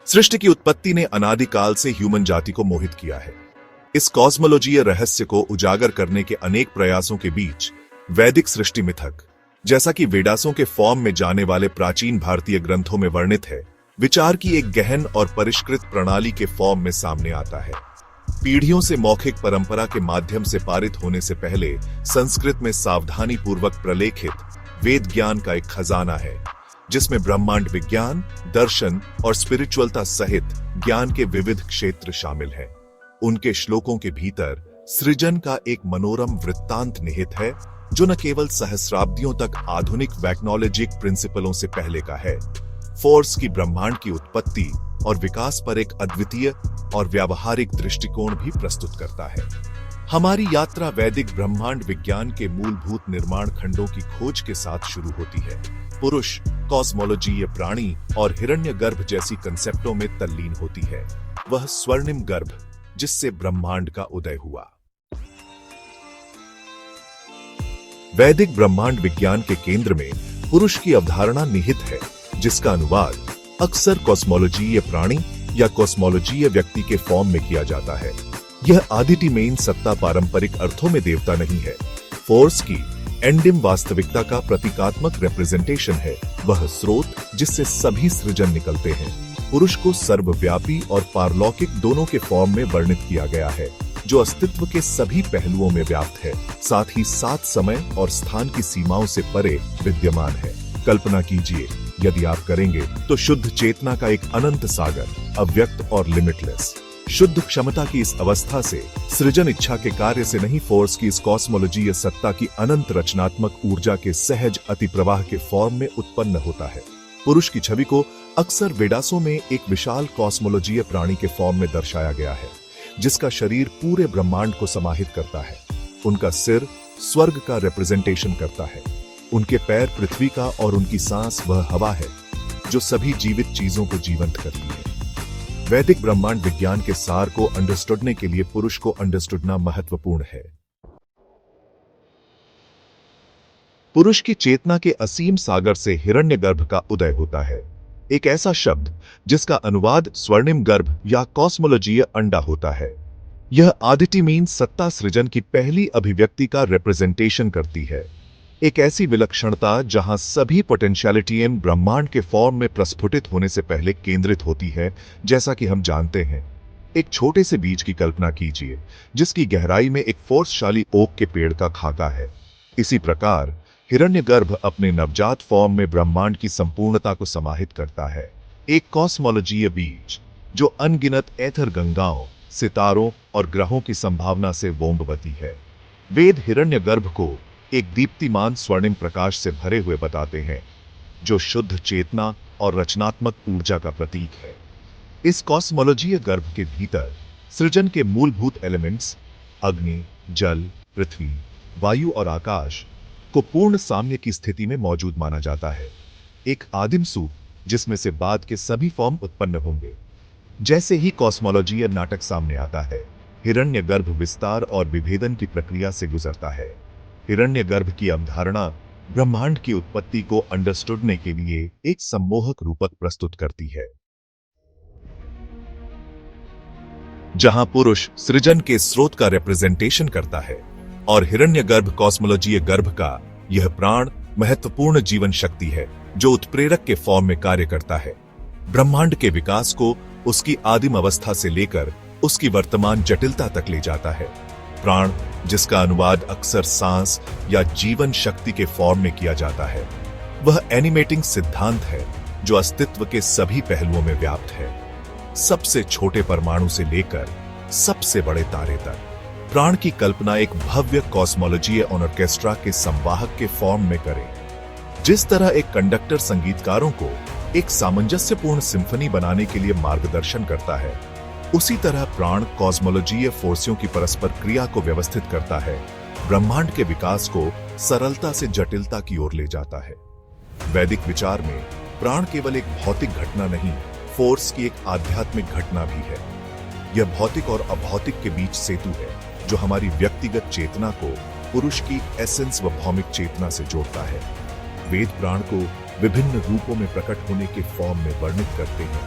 सृष्टि की उत्पत्ति ने अनादिकाल से ह्यूमन जाति को मोहित किया है। इस कॉस्मोलॉजीय रहस्य को उजागर करने के अनेक प्रयासों के बीच वैदिक सृष्टि मिथक, जैसा कि वेदासों के फॉर्म में जाने वाले प्राचीन भारतीय ग्रंथों में वर्णित है, विचार की एक गहन और परिष्कृत प्रणाली के फॉर्म में सामने आता है। पीढ़ियों से मौखिक परंपरा के माध्यम से पारित होने से पहले संस्कृत में सावधानी पूर्वक प्रलेखित वेद ज्ञान का एक खजाना है, जिसमें ब्रह्मांड विज्ञान, दर्शन और स्पिरिचुअलता सहित ज्ञान के विविध क्षेत्र शामिल हैं। उनके श्लोकों के भीतर सृजन का एक मनोरम वृत्तांत निहित है, जो न केवल सहस्राब्दियों तक आधुनिक वैक्नोलॉजिक प्रिंसिपलों से पहले का है, फोर्स की ब्रह्मांड की उत्पत्ति और विकास पर एक अद्वितीय और व्यावहारिक दृष्टिकोण भी प्रस्तुत करता है। हमारी यात्रा वैदिक ब्रह्मांड विज्ञान के मूलभूत निर्माण खंडों की खोज के साथ शुरू होती है। पुरुष, कॉस्मोलॉजी, प्राणी और हिरण्यगर्भ जैसी कंसेप्टों में तल्लीन होती है। वह स्वर्णिम गर्भ जिससे ब्रह्मांड का उदय हुआ। वैदिक ब्रह्मांड विज्ञान के केंद्र में पुरुष की अवधारणा निहित है, जिसका अनुवाद अक्सर कॉस्मोलॉजी प्राणी या कॉस्मोलॉजी व्यक्ति के फॉर्म में किया जाता है। यह आदिटिमेन सत्ता पारंपरिक अर्थों में देवता नहीं है। फोर्स की एंडिम वास्तविकता का प्रतीकात्मक रिप्रेजेंटेशन है, वह स्रोत जिससे सभी सृजन निकलते हैं। पुरुष को सर्वव्यापी और पारलौकिक दोनों के फॉर्म में वर्णित किया गया है, जो अस्तित्व के सभी पहलुओं में व्याप्त है, साथ ही साथ समय और स्थान की सीमाओं से परे विद्यमान है। कल्पना कीजिए, यदि आप करेंगे तो शुद्ध चेतना का एक अनंत सागर, अव्यक्त और लिमिटलेस। शुद्ध क्षमता की इस अवस्था से सृजन इच्छा के कार्य से नहीं, फोर्स की इस कॉस्मोलॉजी या सत्ता की अनंत रचनात्मक ऊर्जा के सहज अतिप्रवाह के फॉर्म में उत्पन्न होता है। पुरुष की छवि को अक्सर वेदासों में एक विशाल कॉस्मोलॉजी प्राणी के फॉर्म में दर्शाया गया है, जिसका शरीर पूरे ब्रह्मांड को समाहित करता है। उनका सिर स्वर्ग का रिप्रेजेंटेशन करता है, उनके पैर पृथ्वी का और उनकी सांस वह हवा है जो सभी जीवित चीजों को जीवंत करती है। वैदिक ब्रह्मांड विज्ञान के सार को अंडरस्टूडने के लिए पुरुष को अंडरस्टूडना महत्वपूर्ण है। पुरुष की चेतना के असीम सागर से हिरण्यगर्भ का उदय होता है, एक ऐसा शब्द जिसका अनुवाद स्वर्णिम गर्भ या कॉस्मोलॉजी अंडा होता है। यह आदिटिमीन सत्ता सृजन की पहली अभिव्यक्ति का रिप्रेजेंटेशन करती है, एक ऐसी विलक्षणता जहां सभी पोटेंशियलिटी ब्रह्मांड के फॉर्म में प्रस्फुटित होने से पहले केंद्रित होती है। जैसा कि हम जानते हैं, एक छोटे से बीज की कल्पना कीजिए, जिसकी गहराई में एक फोर्सशाली ओक के पेड़ का खाका है। इसी प्रकार हिरण्यगर्भ अपने नवजात फॉर्म में ब्रह्मांड की संपूर्णता को समाहित करता है, एक कॉस्मोलॉजी बीज जो अनगिनत एथर गंगाओं, सितारों और ग्रहों की संभावना से वोंबवती है। वेद हिरण्यगर्भ को एक दीप्तिमान स्वर्णिम प्रकाश से भरे हुए बताते हैं, जो शुद्ध चेतना और रचनात्मक ऊर्जा का प्रतीक है। इस कॉस्मोलॉजी गर्भ के भीतर सृजन के मूलभूत एलिमेंट्स अग्नि, जल, पृथ्वी, वायु और आकाश को पूर्ण साम्य की स्थिति में मौजूद माना जाता है, एक आदिम सूप जिसमें से बाद के सभी फॉर्म उत्पन्न होंगे। जैसे ही कॉस्मोलॉजी नाटक सामने आता है, हिरण्यगर्भ विस्तार और विभेदन की प्रक्रिया से गुजरता है। हिरण्यगर्भ की अवधारणा ब्रह्मांड की उत्पत्ति को अंडरस्टूडने के लिए एक सम्मोहक रूपक प्रस्तुत करती है, जहां पुरुष सृजन के स्रोत का रिप्रेजेंटेशन करता है और हिरण्यगर्भ कॉस्मोलॉजी गर्भ का यह प्राण महत्वपूर्ण जीवन शक्ति है, जो उत्प्रेरक के फॉर्म में कार्य करता है, ब्रह्मांड के विकास को उसकी आदिम अवस्था से लेकर उसकी वर्तमान जटिलता तक ले जाता है। प्राण, जिसका अनुवाद अक्सर सांस या जीवन शक्ति के फॉर्म में किया जाता है, वह एनिमेटिंग सिद्धांत है जो अस्तित्व के सभी पहलुओं में व्याप्त है, सबसे छोटे परमाणु से लेकर सबसे बड़े तारे तक। प्राण की कल्पना एक भव्य कॉस्मोलॉजी ऑर्केस्ट्रा के संवाहक के फॉर्म में करें। जिस तरह एक कंडक्टर संगीतकारों को एक सामंजस्यपूर्ण सिम्फनी बनाने के लिए मार्गदर्शन करता है, उसी तरह प्राण कॉस्मोलॉजी फोर्सियों की परस्पर क्रिया को व्यवस्थित करता है, ब्रह्मांड के विकास को सरलता से जटिलता की ओर ले जाता है। वैदिक विचार में प्राण केवल एक भौतिक घटना नहीं, फोर्स की एक आध्यात्मिक घटना भी है। यह भौतिक और अभौतिक के बीच सेतु है, जो हमारी व्यक्तिगत चेतना को पुरुष की एसेंस व भौमिक चेतना से जोड़ता है। वेद प्राण को विभिन्न रूपों में प्रकट होने के फॉर्म में वर्णित करते हैं,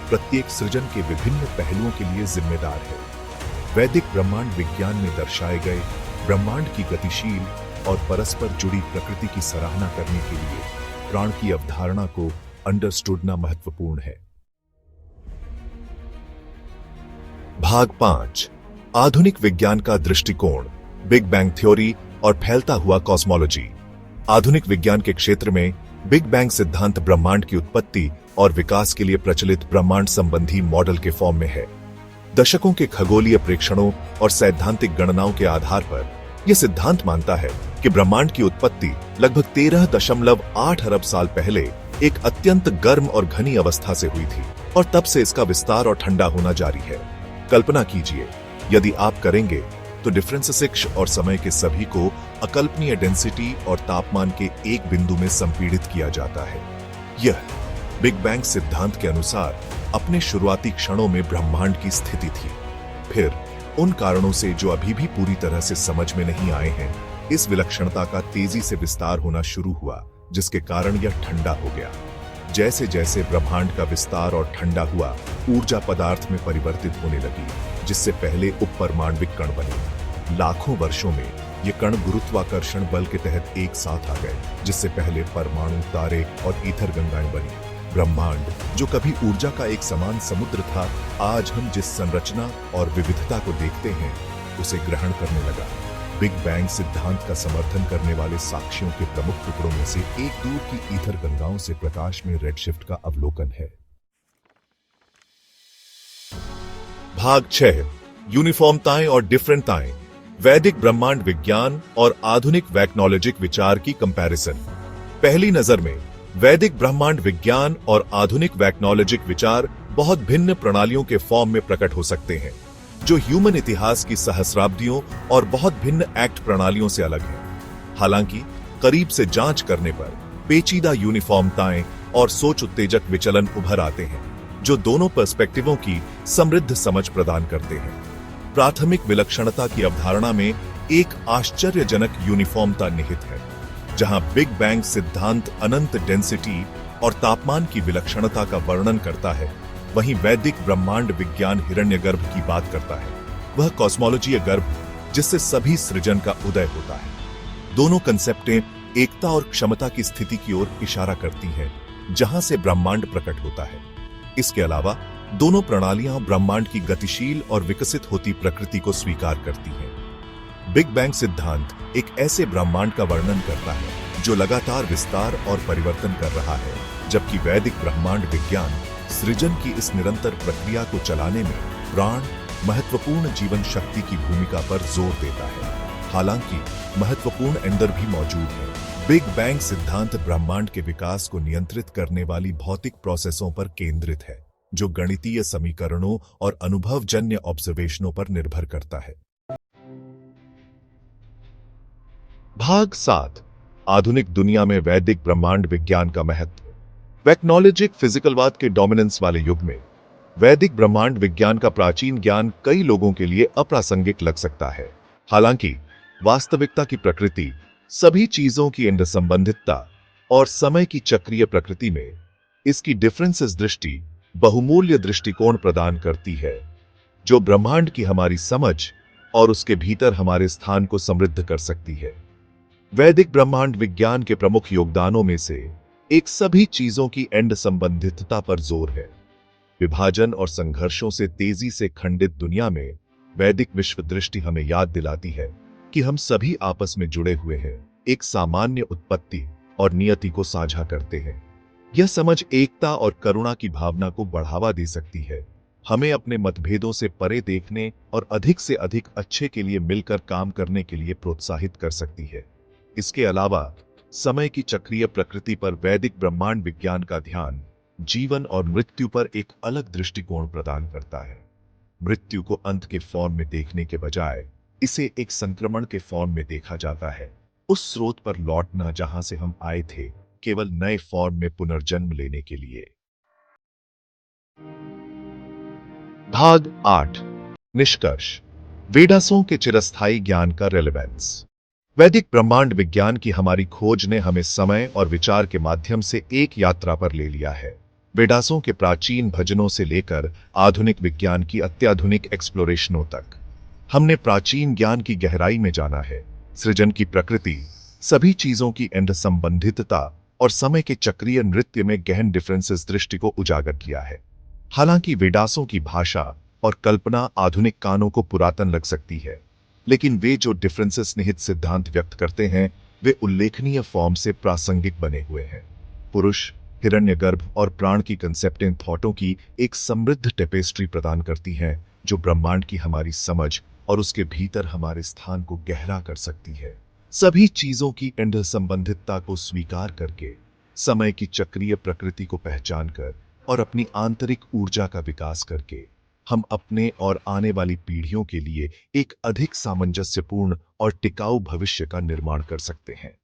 प्रत्येक सृजन के विभिन्न पहलुओं के लिए जिम्मेदार है। वैदिक ब्रह्मांड विज्ञान में दर्शाए गए ब्रह्मांड की गतिशील और परस्पर जुड़ी प्रकृति की सराहना करने के लिए प्राण की अवधारणा को अंडरस्टूडना महत्वपूर्ण है। भाग 5, आधुनिक विज्ञान का दृष्टिकोण, बिग बैंग थ्योरी और फैलता हुआ कॉस्मोलॉजी। आधुनिक विज्ञान के क्षेत्र में बिग बैंग सिद्धांत ब्रह्मांड की उत्पत्ति और विकास के लिए प्रचलित ब्रह्मांड संबंधी मॉडल के फॉर्म में है। दशकों के खगोलीय प्रेक्षणों और सैद्धांतिक गणनाओं के आधार पर यह सिद्धांत मानता है कि ब्रह्मांड की उत्पत्ति लगभग 13.8 अरब साल पहले एक अत्यंत गर्म और घनी अवस्था से हुई थी और तब से इसका विस्तार और ठंडा होना जारी है। कल्पना कीजिए, यदि आप करेंगे तो डिफरेंस और समय के सभी को अकल्पनीय डेंसिटी और तापमान के एक बिंदु में संपीड़ित किया जाता है। यह बिग बैंग सिद्धांत के अनुसार अपने शुरुआती क्षणों में ब्रह्मांड की स्थिति थी। फिर उन कारणों से जो अभी भी पूरी तरह से समझ में नहीं आए हैं, इस विलक्षणता का तेजी से विस्तार होना शुरू हुआ, जिसके कारण यह ठंडा हो गया। जैसे जैसे ब्रह्मांड का विस्तार और ठंडा हुआ, ऊर्जा पदार्थ में परिवर्तित होने लगी, जिससे पहले उपपरमाण्विक कण बने। लाखों वर्षों में ये कण गुरुत्वाकर्षण बल के तहत एक साथ आ गए, जिससे पहले परमाणु, तारे और ईथर गंगाएं बनी। ब्रह्मांड, जो कभी ऊर्जा का एक समान समुद्र था, आज हम जिस संरचना और विविधता को देखते हैं, उसे ग्रहण करने लगा। बिग बैंग सिद्धांत का समर्थन करने वाले साक्ष्यों के प्रमुख टुकड़ों में से एक दूर की ईथर गंगाओं से प्रकाश में रेडशिफ्ट का अवलोकन है। भाग 6, यूनिफॉर्मताएं और डिफरेंटताएं, वैदिक ब्रह्मांड विज्ञान और आधुनिक वैक्नोलॉजिक विचार की कंपैरिजन। पहली नजर में वैदिक ब्रह्मांड विज्ञान और आधुनिक वैक्नोलॉजिक विचार बहुत भिन्न प्रणालियों के फॉर्म में प्रकट हो सकते हैं, जो ह्यूमन इतिहास की सहस्राब्दियों और बहुत भिन्न एक्ट प्रणालियों से अलग है। हालांकि करीब से जांच करने पर पेचीदा यूनिफॉर्मताएं और सोच उत्तेजक विचलन उभर आते हैं, जो दोनों पर्सपेक्टिवों की समृद्ध समझ प्रदान करते हैं। प्राथमिक विलक्षणता की अवधारणा में एक आश्चर्यजनक यूनिफॉर्मता निहित है। जहां बिग बैंग सिद्धांत अनंत डेंसिटी और तापमान की विलक्षणता का वर्णन करता है, वहीं वैदिक ब्रह्मांड विज्ञान हिरण्यगर्भ की बात करता है। वह कॉस्मोलॉजी गर्भ, जिससे सभी सृजन का उदय होता है। दोनों कंसेप्टें एकता और क्षमता की स्थिति की ओर इशारा करती हैं, जहां से ब्रह्मांड प्रकट होता है। इसके अलावा दोनों प्रणालियां ब्रह्मांड की गतिशील और विकसित होती प्रकृति को स्वीकार करती हैं। बिग बैंग सिद्धांत एक ऐसे ब्रह्मांड का वर्णन करता है जो लगातार विस्तार और परिवर्तन कर रहा है, जबकि वैदिक ब्रह्मांड विज्ञान सृजन की इस निरंतर प्रक्रिया को चलाने में प्राण, महत्वपूर्ण जीवन शक्ति की भूमिका पर जोर देता है। हालांकि महत्वपूर्ण एंडर भी मौजूद है। बिग बैंग सिद्धांत ब्रह्मांड के विकास को नियंत्रित करने वाली भौतिक प्रोसेसों पर केंद्रित है, जो गणितीय समीकरणों और अनुभवजन्य ऑब्जर्वेशनों पर निर्भर करता है। भाग 7, आधुनिक दुनिया में वैदिक ब्रह्मांड विज्ञान का महत्व। वैक्नोलॉजिक फिजिकलवाद के डोमिनेंस वाले युग में वैदिक ब्रह्मांड विज्ञान का प्राचीन ज्ञान कई लोगों के लिए अप्रासंगिक लग सकता है। हालांकि वास्तविकता की प्रकृति, सभी चीजों की इंटरसंबंधितता और समय की चक्रीय प्रकृति में इसकी डिफरेंसेस दृष्टि बहुमूल्य दृष्टिकोण प्रदान करती है, जो ब्रह्मांड की हमारी समझ और उसके भीतर हमारे स्थान को समृद्ध कर सकती है। वैदिक ब्रह्मांड विज्ञान के प्रमुख योगदानों में से एक सभी चीजों की एंड संबंधितता पर जोर है। विभाजन और संघर्षों से तेजी से खंडित दुनिया में वैदिक विश्व दृष्टि हमें याद दिलाती है कि हम सभी आपस में जुड़े हुए हैं, एक सामान्य उत्पत्ति और नियति को साझा करते हैं। यह समझ एकता और करुणा की भावना को बढ़ावा दे सकती है, हमें अपने मतभेदों से परे देखने और अधिक से अधिक अच्छे के लिए मिलकर काम करने के लिए प्रोत्साहित कर सकती है। इसके अलावा समय की चक्रीय प्रकृति पर वैदिक ब्रह्मांड विज्ञान का ध्यान जीवन और मृत्यु पर एक अलग दृष्टिकोण प्रदान करता है। मृत्यु को अंत के फॉर्म में देखने के बजाय इसे एक संक्रमण के फॉर्म में देखा जाता है, उस स्रोत पर लौटना जहां से हम आए थे, केवल नए फॉर्म में पुनर्जन्म लेने के लिए। भाग 8, निष्कर्ष, वेदासों के चिरस्थायी ज्ञान का रेलेवेंस। वैदिक ब्रह्मांड विज्ञान की हमारी खोज ने हमें समय और विचार के माध्यम से एक यात्रा पर ले लिया है। वेदासों के प्राचीन भजनों से लेकर आधुनिक विज्ञान की अत्याधुनिक एक्सप्लोरेशनों तक हमने प्राचीन ज्ञान की गहराई में जाना है। सृजन की प्रकृति, सभी चीजों की इंद्र संबंधितता और समय के चक्रीय नृत्य में गहन डिफरेंसेस दृष्टि को उजागर किया है। हालांकि वेदासों की भाषा और कल्पना आधुनिक कानों को पुरातन लग सकती है, लेकिन वे जो डिफरेंसेस निहित सिद्धांत व्यक्त करते हैं वे उल्लेखनीय फॉर्म से प्रासंगिक बने हुए हैं। पुरुष, हिरण्यगर्भ और प्राण की कंसेप्टें थॉटों की एक समृद्ध टेपेस्ट्री प्रदान करती हैं जो ब्रह्मांड की हमारी समझ और उसके भीतर हमारे स्थान को गहरा कर सकती है। सभी चीजों की इंद्र संबंधितता को स्वीकार करके, समय की चक्रीय प्रकृति को पहचान कर और अपनी आंतरिक ऊर्जा का विकास करके हम अपने और आने वाली पीढ़ियों के लिए एक अधिक सामंजस्यपूर्ण और टिकाऊ भविष्य का निर्माण कर सकते हैं।